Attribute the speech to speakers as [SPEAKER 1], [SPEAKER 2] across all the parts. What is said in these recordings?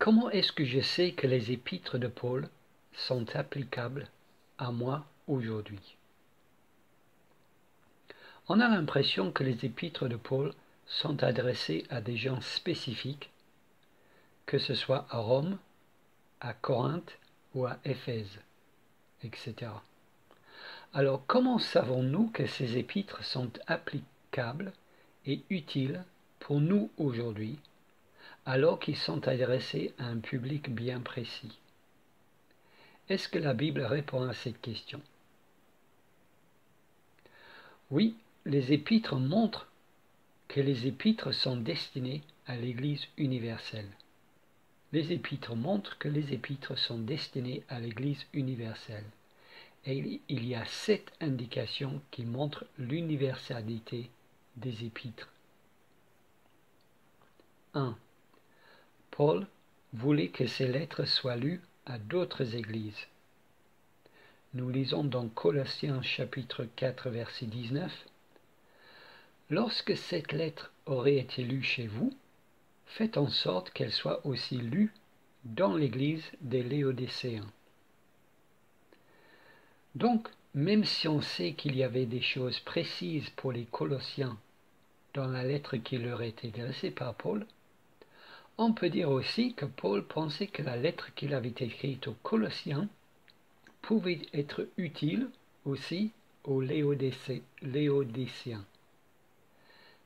[SPEAKER 1] Comment est-ce que je sais que les épîtres de Paul sont applicables à moi aujourd'hui? On a l'impression que les épîtres de Paul sont adressés à des gens spécifiques, que ce soit à Rome, à Corinthe ou à Éphèse, etc. Alors comment savons-nous que ces épîtres sont applicables et utiles pour nous aujourd'hui, alors qu'ils sont adressés à un public bien précis? Est-ce que la Bible répond à cette question? Oui, les épîtres montrent que les épîtres sont destinés à l'Église universelle. Les épîtres montrent que les épîtres sont destinés à l'Église universelle. Et il y a 7 indications qui montrent l'universalité des épîtres. 1. Paul voulait que ces lettres soient lues à d'autres églises. Nous lisons dans Colossiens chapitre 4 verset 19. Lorsque cette lettre aurait été lue chez vous, faites en sorte qu'elle soit aussi lue dans l'église des Laodicéens. Donc, même si on sait qu'il y avait des choses précises pour les Colossiens dans la lettre qui leur était adressée par Paul, on peut dire aussi que Paul pensait que la lettre qu'il avait écrite aux Colossiens pouvait être utile aussi aux Laodicéens.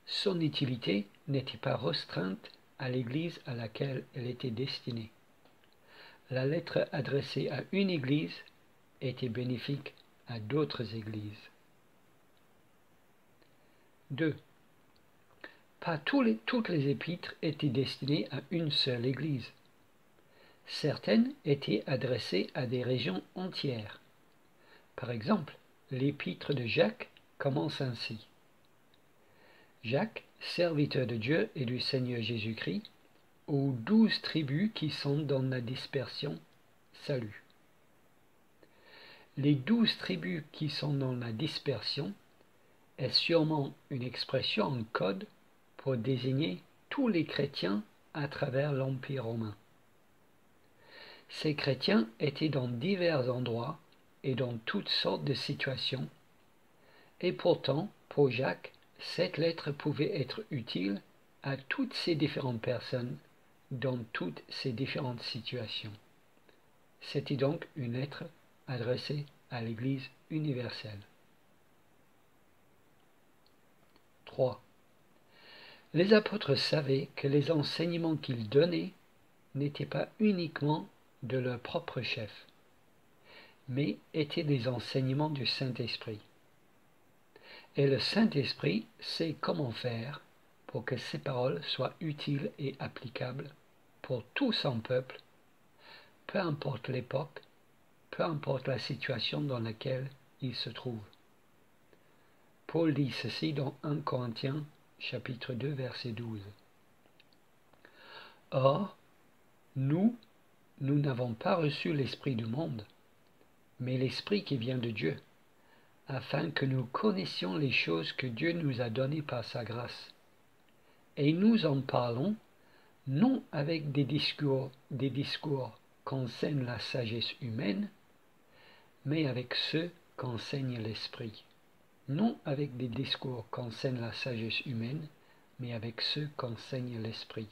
[SPEAKER 1] Son utilité n'était pas restreinte à l'église à laquelle elle était destinée. La lettre adressée à une église était bénéfique à d'autres églises. 2. Pas toutes les épîtres étaient destinées à une seule église. Certaines étaient adressées à des régions entières. Par exemple, l'épître de Jacques commence ainsi. Jacques, serviteur de Dieu et du Seigneur Jésus-Christ, aux 12 tribus qui sont dans la dispersion, salut. Les 12 tribus qui sont dans la dispersion est sûrement une expression en code pour désigner tous les chrétiens à travers l'Empire romain. Ces chrétiens étaient dans divers endroits et dans toutes sortes de situations, et pourtant, pour Jacques, cette lettre pouvait être utile à toutes ces différentes personnes dans toutes ces différentes situations. C'était donc une lettre adressée à l'Église universelle. 3. Les apôtres savaient que les enseignements qu'ils donnaient n'étaient pas uniquement de leur propre chef, mais étaient des enseignements du Saint-Esprit. Et le Saint-Esprit sait comment faire pour que ces paroles soient utiles et applicables pour tout son peuple, peu importe l'époque, peu importe la situation dans laquelle il se trouve. Paul dit ceci dans 1 Corinthiens chapitre 2 verset 12. Or, nous n'avons pas reçu l'esprit du monde, mais l'esprit qui vient de Dieu, afin que nous connaissions les choses que Dieu nous a données par sa grâce. Et nous en parlons non avec des discours qu'enseigne la sagesse humaine, mais avec ceux qu'enseigne l'esprit. Non avec des discours qu'enseigne la sagesse humaine, mais avec ceux qu'enseigne l'esprit.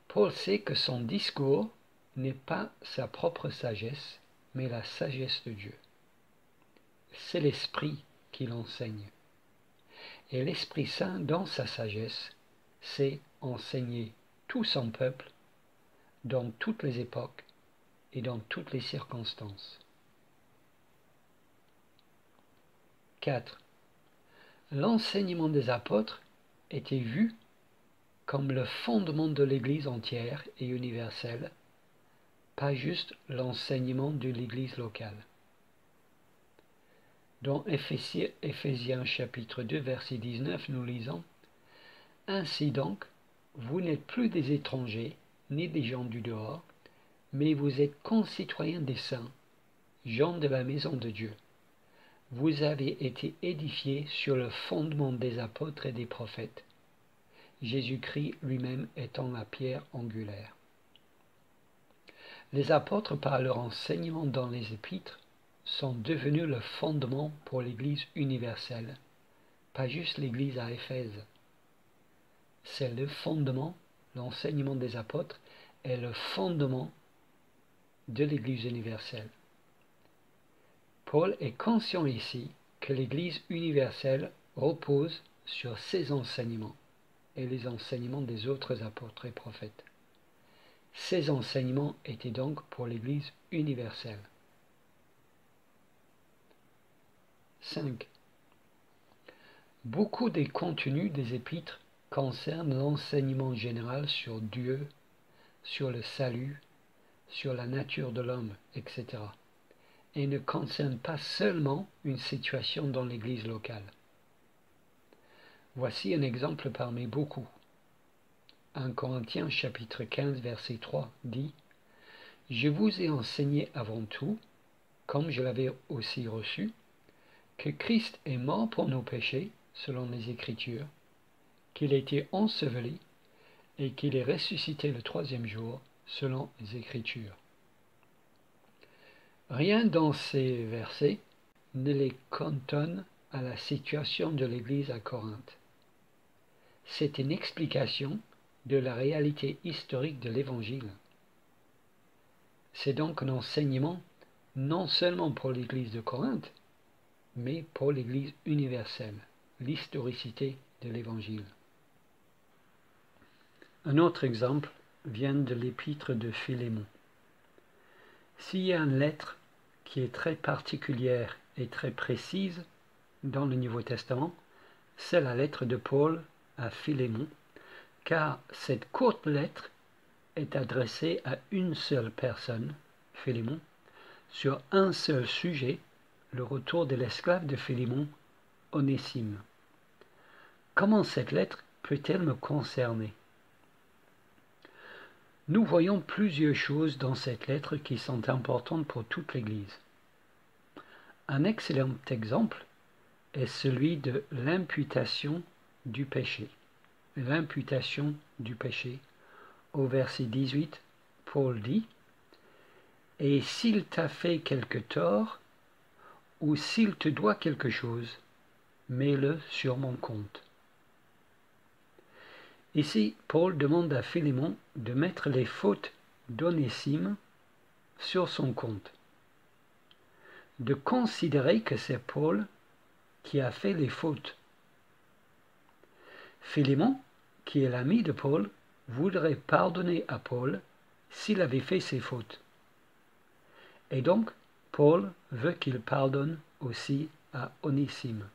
[SPEAKER 1] Paul sait que son discours n'est pas sa propre sagesse, mais la sagesse de Dieu. C'est l'Esprit qui l'enseigne. Et l'Esprit Saint, dans sa sagesse, sait enseigner tout son peuple dans toutes les époques et dans toutes les circonstances. 4. L'enseignement des apôtres était vu comme le fondement de l'Église entière et universelle, pas juste l'enseignement de l'Église locale. Dans Éphésiens chapitre 2 verset 19, nous lisons « Ainsi donc, vous n'êtes plus des étrangers, ni des gens du dehors, mais vous êtes concitoyens des saints, gens de la maison de Dieu. Vous avez été édifiés sur le fondement des apôtres et des prophètes, Jésus-Christ lui-même étant la pierre angulaire. » Les apôtres, par leur enseignement dans les épîtres, sont devenus le fondement pour l'Église universelle, pas juste l'Église à Éphèse. C'est le fondement, l'enseignement des apôtres est le fondement de l'Église universelle. Paul est conscient ici que l'Église universelle repose sur ses enseignements et les enseignements des autres apôtres et prophètes. Ces enseignements étaient donc pour l'Église universelle. 5. Beaucoup des contenus des épîtres concernent l'enseignement général sur Dieu, sur le salut, sur la nature de l'homme, etc. et ne concernent pas seulement une situation dans l'Église locale. Voici un exemple parmi beaucoup. 1 Corinthiens chapitre 15 verset 3 dit « Je vous ai enseigné avant tout, comme je l'avais aussi reçu, que Christ est mort pour nos péchés, selon les Écritures, qu'il a été enseveli et qu'il est ressuscité le troisième jour, selon les Écritures. » Rien dans ces versets ne les cantonne à la situation de l'Église à Corinthe. C'est une explication de la réalité historique de l'Évangile. C'est donc un enseignement non seulement pour l'Église de Corinthe, mais pour l'Église universelle, l'historicité de l'Évangile. Un autre exemple vient de l'épître de Philémon. S'il y a une lettre qui est très particulière et très précise dans le Nouveau Testament, c'est la lettre de Paul à Philémon, car cette courte lettre est adressée à une seule personne, Philémon, sur un seul sujet, le retour de l'esclave de Philémon, Onésime. Comment cette lettre peut-elle me concerner? Nous voyons plusieurs choses dans cette lettre qui sont importantes pour toute l'Église. Un excellent exemple est celui de l'imputation du péché. L'imputation du péché. Au verset 18, Paul dit « Et s'il t'a fait quelque tort, ou s'il te doit quelque chose, mets-le sur mon compte. » Ici, Paul demande à Philémon de mettre les fautes d'Onésime sur son compte, de considérer que c'est Paul qui a fait les fautes. Philémon, qui est l'ami de Paul, voudrait pardonner à Paul s'il avait fait ses fautes. Et donc, Paul veut qu'il pardonne aussi à Onésime.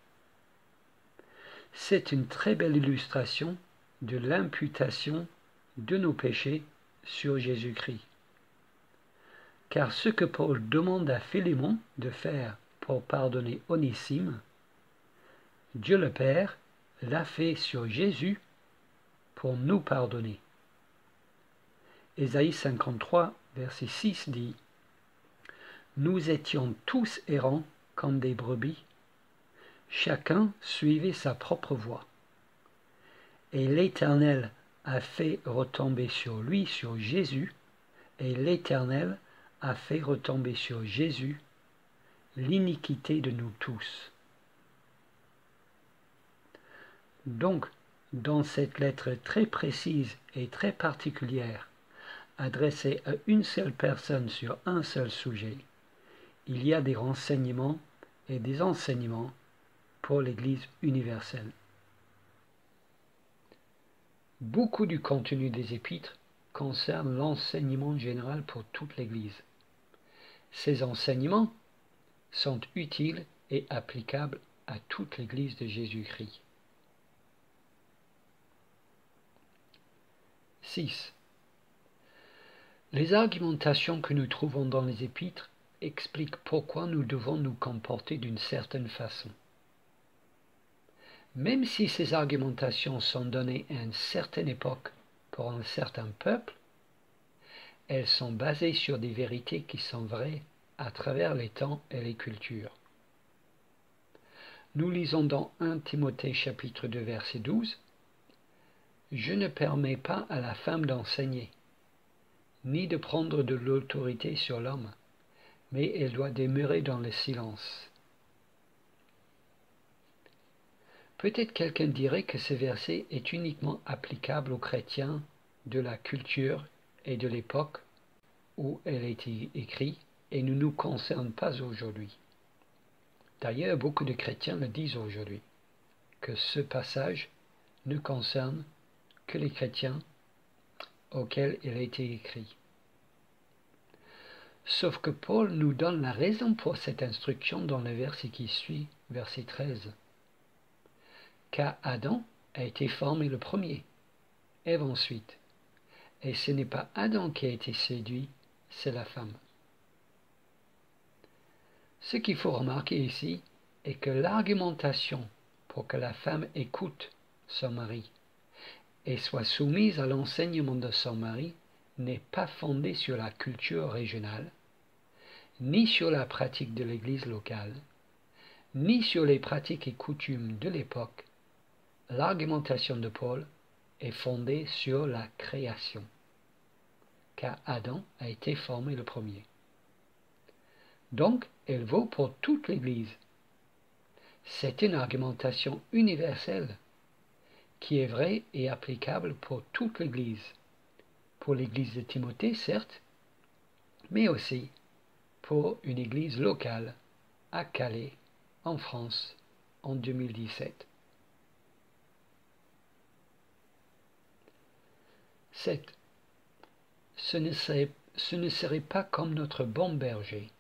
[SPEAKER 1] C'est une très belle illustration de l'imputation de nos péchés sur Jésus-Christ. Car ce que Paul demande à Philémon de faire pour pardonner Onésime, Dieu le Père l'a fait sur Jésus pour nous pardonner. Ésaïe 53, verset 6 dit « Nous étions tous errants comme des brebis, chacun suivait sa propre voie. Et l'Éternel a fait retomber sur lui, sur Jésus, et l'Éternel a fait retomber sur Jésus l'iniquité de nous tous. » Donc, dans cette lettre très précise et très particulière, adressée à une seule personne sur un seul sujet, il y a des renseignements et des enseignements pour l'Église universelle. Beaucoup du contenu des épîtres concerne l'enseignement général pour toute l'Église. Ces enseignements sont utiles et applicables à toute l'Église de Jésus-Christ. 6. Les argumentations que nous trouvons dans les épîtres expliquent pourquoi nous devons nous comporter d'une certaine façon. Même si ces argumentations sont données à une certaine époque pour un certain peuple, elles sont basées sur des vérités qui sont vraies à travers les temps et les cultures. Nous lisons dans 1 Timothée chapitre 2 verset 12 « Je ne permets pas à la femme d'enseigner. ni de prendre de l'autorité sur l'homme, mais elle doit demeurer dans le silence. Peut-être quelqu'un dirait que ce verset est uniquement applicable aux chrétiens de la culture et de l'époque où elle a été écrite et ne nous concerne pas aujourd'hui. D'ailleurs, beaucoup de chrétiens le disent aujourd'hui, que ce passage ne concerne que les chrétiens auxquels il a été écrit. Sauf que Paul nous donne la raison pour cette instruction dans le verset qui suit, verset 13. Car Adam a été formé le premier, Ève ensuite. Et ce n'est pas Adam qui a été séduit, c'est la femme. Ce qu'il faut remarquer ici est que l'argumentation pour que la femme écoute son mari et soit soumise à l'enseignement de son mari n'est pas fondée sur la culture régionale, ni sur la pratique de l'Église locale, ni sur les pratiques et coutumes de l'époque. L'argumentation de Paul est fondée sur la création, car Adam a été formé le premier. Donc, elle vaut pour toute l'Église. C'est une argumentation universelle qui est vraie et applicable pour toute l'Église. Pour l'Église de Timothée, certes, mais aussi pour une Église locale à Calais, en France, en 2017. 7. Ce ne serait pas comme notre bon berger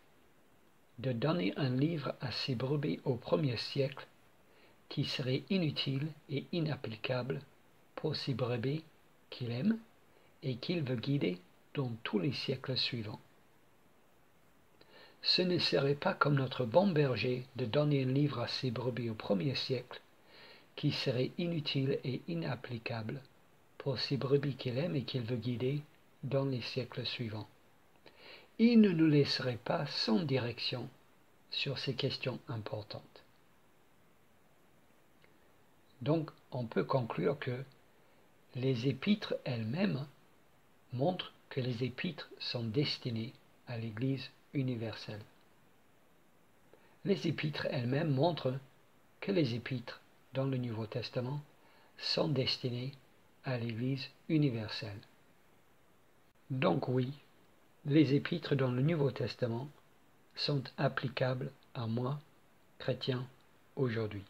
[SPEAKER 1] de donner un livre à ses brebis au premier siècle qui serait inutile et inapplicable pour ses brebis qu'il aime et qu'il veut guider dans tous les siècles suivants. Ce ne serait pas comme notre bon berger de donner un livre à ses brebis au premier siècle qui serait inutile et inapplicable pour ses brebis qu'il aime et qu'il veut guider dans les siècles suivants. Il ne nous laisserait pas sans direction sur ces questions importantes. Donc, on peut conclure que les épîtres elles-mêmes montrent que les épîtres sont destinées à l'Église universelle. Les épîtres elles-mêmes montrent que les épîtres dans le Nouveau Testament sont destinées à l'Église universelle. Donc oui, les épîtres dans le Nouveau Testament sont applicables à moi, chrétien, aujourd'hui.